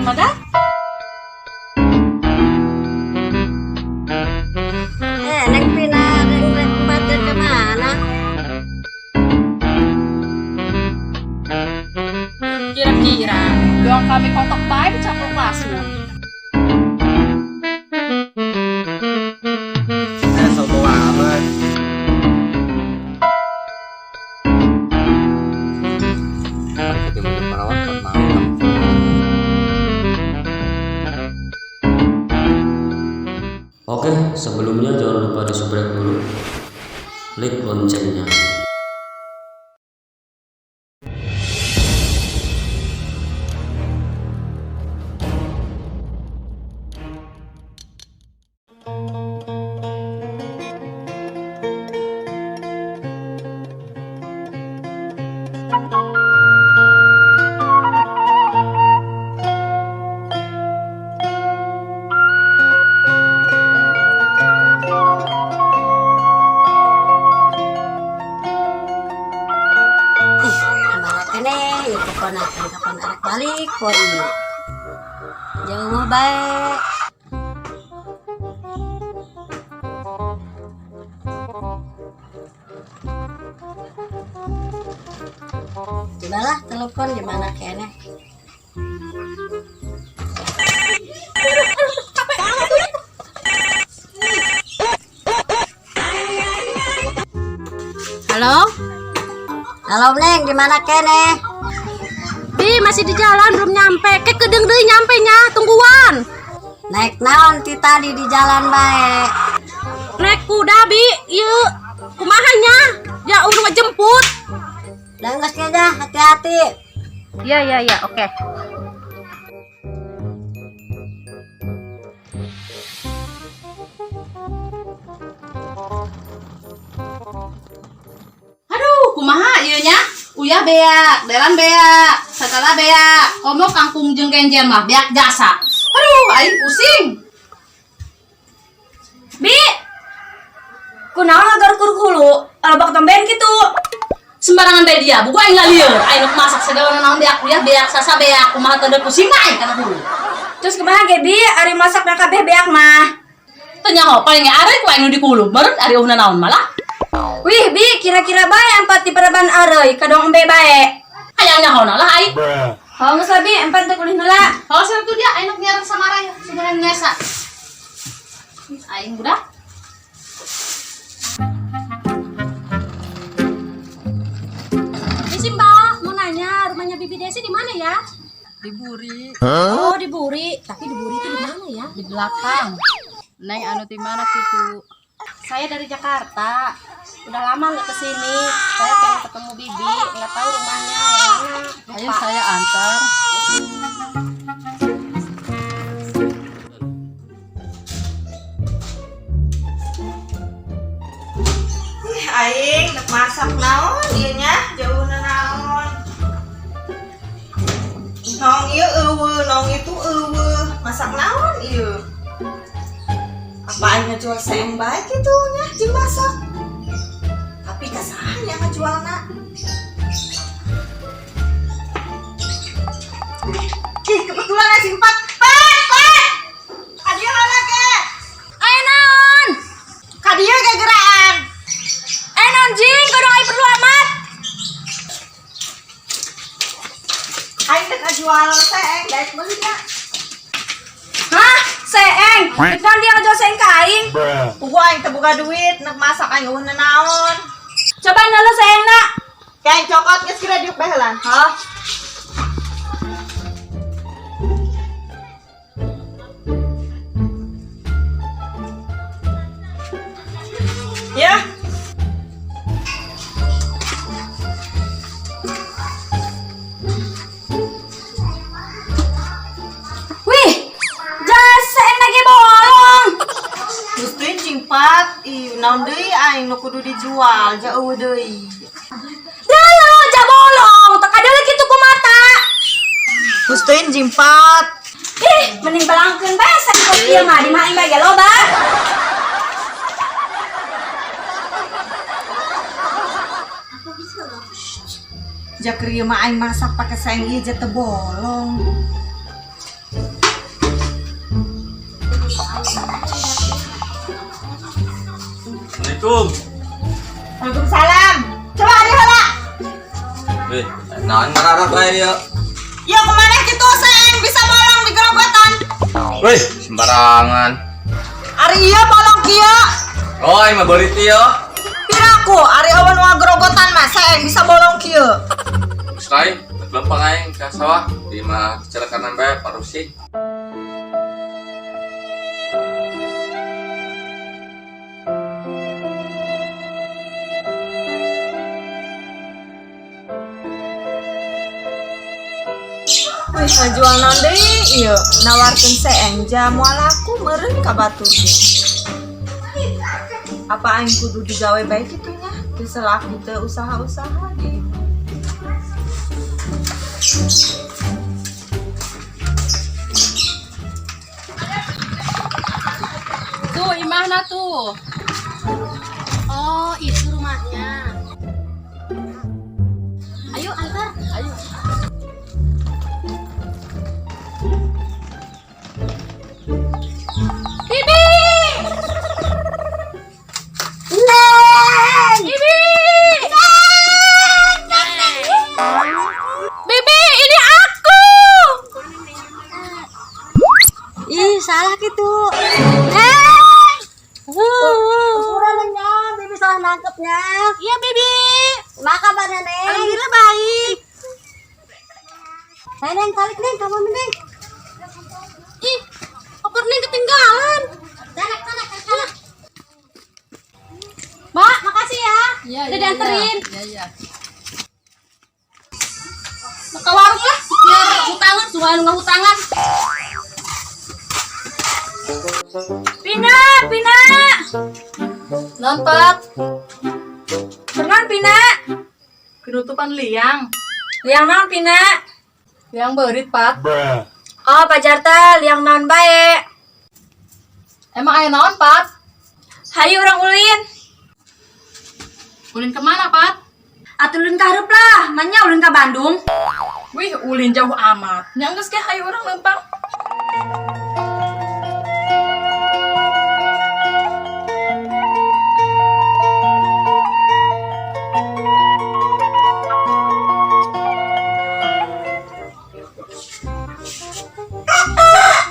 siapa dah? Neng Pina, neng kematian kemana? Kira-kira doang kami kontak baik campur klasur. Sombong amat. Ketemu di perawat buat malam. Oke, sebelumnya jangan lupa di subscribe dulu, klik loncengnya. Kapan anak balik kok ini jauh mah baik. Cobalah telepon gimana kayaknya. Halo? Halo Neng, gimana kene? Bi, masih di jalan belum nyampe. Ke kedeng deui nyampe nya, tungguan. Naik naon ti tadi di jalan baik. Naik kuda, Bi. Ieu kumaha nya? Ya udah ngejemput. Dan geus dah, hati-hati. Iya, oke. Aduh, kumaha ieu nya? Uya beak, delan beak, setelah beak, komo kangkung jeung genjer mah beak jasa. Aduh, aing pusing. Bi, Kunaon agar kurhulu, alabak tambahan gitu. sembarangan bae dia, buku aing ngalieur. Aing nuk masak segala naon beak uya beak sasa beak, kumaha teu pusing aing kana hulu. Terus kemana Gebi? Ari masak na kabeh beak mah. Teu nyaho paling arek ku aing nu di kulu, meureut ari uhna naon malah. Wih Bi, kira-kira bae empat di pereban areuy, kadang embe bae. Hayang nyahona lah aing. Hau geus Bi, empat teh kulih heula. Kalau satu dia aing nuk nyareng samarai, sebenarnya nyesa. Aing budak. Misi Mbak, mau nanya rumahnya Bibi Desi di mana ya? Di Buri. Oh, di Buri. Tapi di Buri itu di mana ya? Di belakang. Neng anu di mana gitu? Saya dari Jakarta. Udah lama nggak kesini. Saya pengen ketemu Bibi. Nggak tahu rumahnya yang mana. Ayo saya antar. Aing nak masak naon ieu nya? Jauhna naon? Nong ieu eueuh, nong itu eueuh. Masak naon ieu? Apa aing ngejual seeng bae kitu nya jeung masak? Tapi kasaha nya ngajualna? Ih, kebetulan ya simpat. Pet! Adieu lagi. Ayo naon? Kadieu gegeraan. Naon jing? Kodong aing perlu amat. Aing teh ngajual seeng, daek meuli nya. Hah? Seeng? Kan dia ngejual seeng ka aing? Gua aing teh boga duit, nak masak aing eueuhna naon. Coba ngeuleuh seengna. Kayak cokot geus kira diuk bae heula. Hah? Ya. Wih, jas seeng lagi bolong. Gustuin cingpat, naon deui aing nu kudu dijual, jauh deui. Lalu ja bolong, tak ada lagi tuh ku mata. Gustuin cingpat. Ih, mending balangkeun bae seeng kos ieu mah di mah aing bae loba. Jak ieu mah aing masak pake saeng ieu teh bolong. Assalamualaikum. Waalaikumsalam. Coba ada heula. Naon mararap bae ya. Ya kemana gitu sayang bisa bolong di gerogotan. Wih, sembarangan. Ari ieu bolong kieu. Oh, mah beurit ya. Piraku ari awan wa gerogotan mah sayang bisa bolong kieu. Sekali, lempeng aing ka sawah di mah kecelakaan bae parusik. Wih, ngajual naon deui ieu? Nawarkeun seeng jamu laku meureun ka batur. Apa aing kudu digawe bae kitu nya? Teu selaki teu usaha-usaha di. Tuh, imahna tuh. Oh, itu rumahnya. Ayo antar. Ayo. Bibi! Bibi! Bibi, ini aku! Ih, salah gitu. Udah nanya, Bibi salah nangkepnya. Iya, Bibi. Maka kabarnya, Neng? Alhamdulillah baik. Neng, balik, Neng, kamu Neng. Ih, koper Neng ketinggalan. Sana. Mbak, makasih ya. Iya, Udah dianterin. Iya. Mau ke warung lah, biar hutangan, sungai nggak hutangan. Pina. Nampak. Pernah Pina? Penutupan liang. Liang naon Pina? Liang beurit, Pat. Oh, pajarta liang naon bae. Emang aya naon, Pat? Hayu orang ulin. Ulin kemana, Pat? Atuh ulin ka hareup lah, manya ulin ka Bandung. Wih, ulin jauh amat. Nya geus ge hayu urang lempang.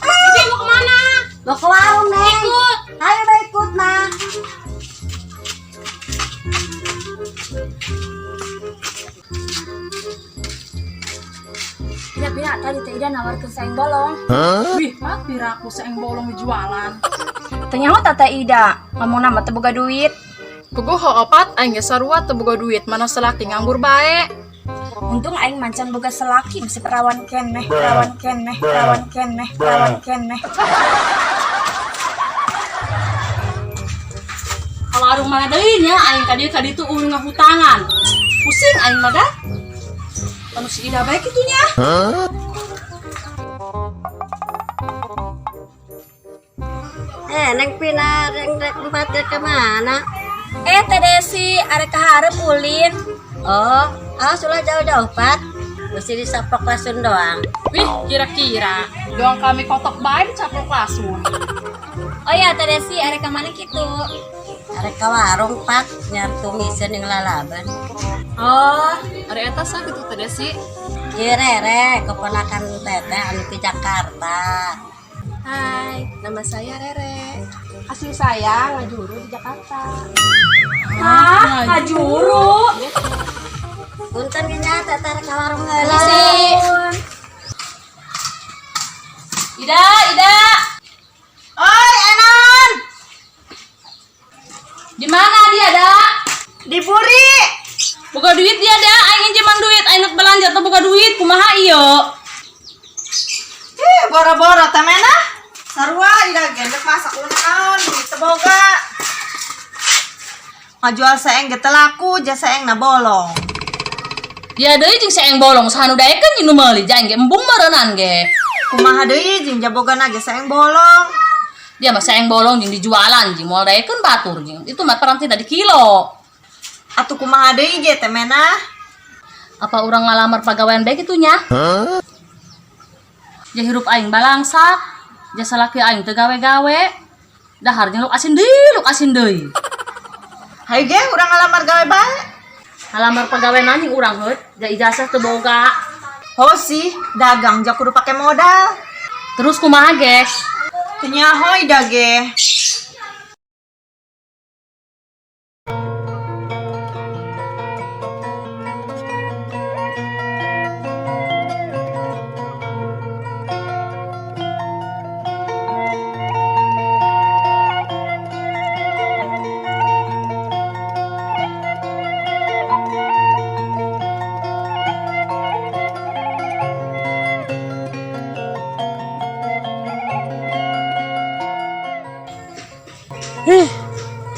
Bibi mau kemana? Mau ke warung, Neng. Ikut. Ayo, Mbak, ikut, Nah. Pina, tadi Teh Ida nawarkeun saeng bolong. Wih, Pat, piraku saeng bolong dijualan. Tanya Teh Ida, ngomong nama teu boga duit. Kugu heuh, Pat, aing ge sarua teu boga duit, mana selaki nganggur bae. Untung aing mancan boga selaki bisa perawan keneh. Kalau warung mana deui nya aing ka dieu tuh ulun ngahutangan. Pusing aing mah dah. Anu si Ida bae kitu nya. Neng Pina, Neng tempatnya kemana? Teh Desi arek ka hareup ulin. Oh, sudah jauh-jauh, Pat. Mesti disaprok lasun doang. Wih, kira-kira doang kami kotok bae dicaplok lasun. Oh ya Teh Desi arek ka mana kitu? Arek ka warung, Pat, nyar tumiseun yang lalaban. Oh, Ari eta sah gitu teh Desi. Ieu Rere, keponakan Teteh anu ke Jakarta. hai, nama saya Rere. Asli saya ngajuru di Jakarta. Ah, Ngajuru? Punten ge nya Teteh arek ka warung Permisi. heula. Ida. Oi, Enon. Di mana dia, Da? Di Puri. Boga duit dia, Da. Aing jeung duit, aing nak belanja teh boga duit, kumaha ieu? Ih, boro-boro teh mena. Sarua ida gendek masak ulun naon teu boga. Ngajual seeng ge teu laku, jasa seeng na bolong. Dia deui jeung saeng bolong sahanu daekeun jeung nu meuli, jang ge embung meureunnan ge. Kumaha deui jeung jabogana ge seeng bolong. Dia mah saeng bolong jeung dijualan jeung moal daekeun batur jeung. Itu mah peranti dari kilo. Atuh kumaha deui ge teh mena? Apa urang ngalamar pagawean bae kitu nya? Ja hirup aing balangsa, jasa laki aing teu gawe-gawe. Dahar jeung luk asin deui. Hai ge urang ngalamar gawe bae. Halamar pegawai nani urang heut, ja ijazah teu boga. Oh sih, dagang ja kudu pake modal. Terus kumaha geus? Teu nyahoy da ge.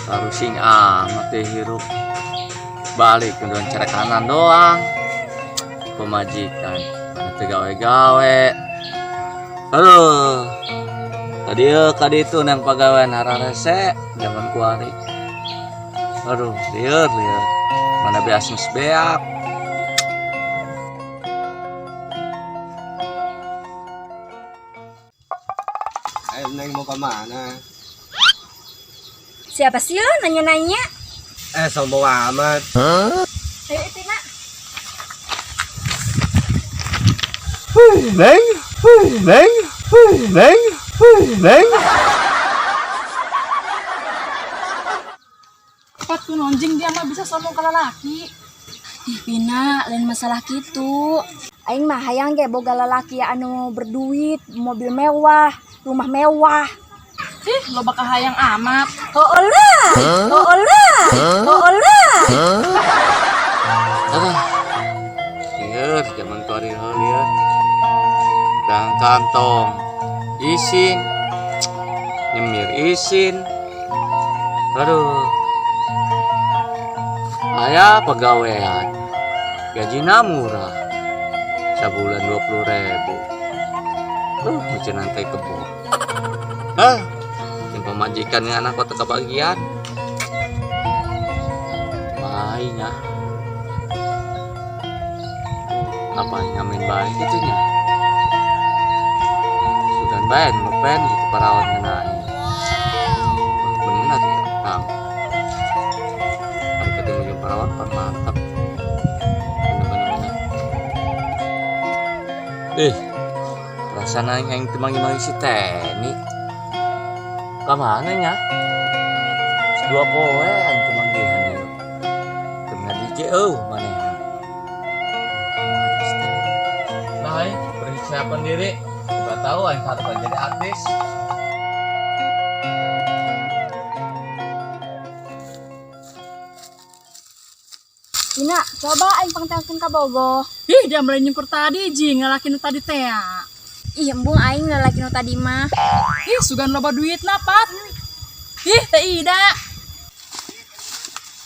Harusing amat deh hirup. Balik ke doang cara kanan doang. Pemajikan, mana teu gawe-gawe. Aduh. Tadi itu nang pagawean hararese zaman kuari. Aduh, lieur. Mana beas mus beak. Ayo Neng mau kemana? Siapa sih lo nanya-nanya? Sombong amat. Ayo Tina. Neng. Cepat tuh nonjing dia mah bisa sombong ke lalaki. Ih Pina, lain masalah gitu. Aing mah hayang ge boga lalaki anu berduit, mobil mewah, rumah mewah. Ih, lo bakal hayang amat. Oh olah. Aduh. Lieur zaman kuari lieur. Dan kantong isin. Nyemir isin. Aduh. Aya pegawaian. Gajina murah. Sabulan 20.000. Macam nanti kebo. Yang pemajikan yang anak kota kebagian. Baiknya. Apa ngamen baik gitunya? Sudah baik, ngepen gitu perawan kenai. Benar ya, Kang. Kan ketemu yang perawan pan mantap. Bener. Perasaan yang temangi-mangi si Teni. Kamana nya? Dua poe yang temanggihan ieu. Tengah DJ mana? Nah, persiapan diri. Coba tahu yang harus jadi artis. Tina, coba aing pangtengkeun ka bogoh. Ih, dia mulai nyukur tadi ji ngalaki nu tadi teh. Ih, embung aing lalaki nu tadi mah. Ih, sugan loba duit napat. Ih, teh Ida.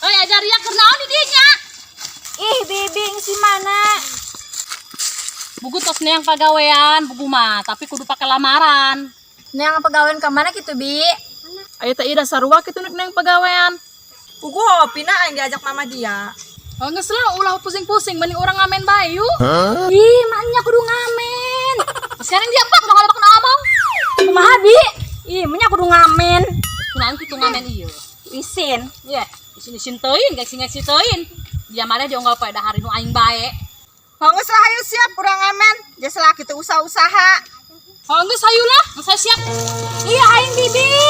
Oi, ajar ya kenaon di dieu nya? Ih, bibing si mana? Buku tos neang pagawean, buku mah, tapi kudu pakai lamaran. Neang pegawaian ka mana kitu, Bi? Aya teh Ida sarua kitu neng pagawean. Pugu Hopina aing diajak mama dia. Oh, geus lah ulah pusing-pusing mending urang ngamen bae yuk. Ih, maknya kudu ngamen. Sekarang dia pak udah ngalap kena abang. Kumaha, Bi? Ih, maknya kudu ngamen. Kunaon kitu ngamen ieu? Isin. Iya, isin-isin teuin, geus ngesi teuin. Dia mah dia onggal pada hari nu aing bae. Honggeus lah hayu siap urang ngamen. Jasa laki teu usaha-usaha. Oh, geus hayulah, geus siap. Iya, aing bibing.